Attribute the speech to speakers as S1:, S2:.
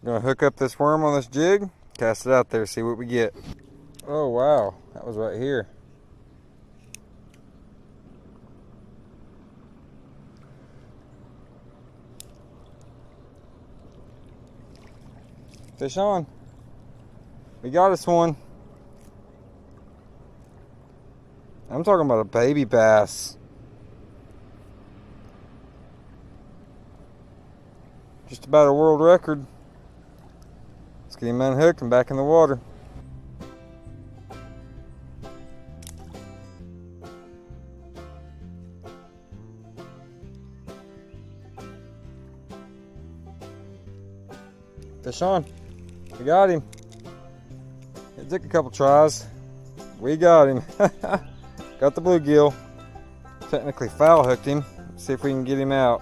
S1: Gonna hook up this worm on this jig, cast it out there, see what we get. Oh wow, that was right here. Fish on. We got us one. I'm talking about a baby bass. Just about a world record. Let's get him unhooked and back in the water. Fish on. We got him. It took a couple tries. We got him. Got the bluegill. Technically foul hooked him. Let's see if we can get him out.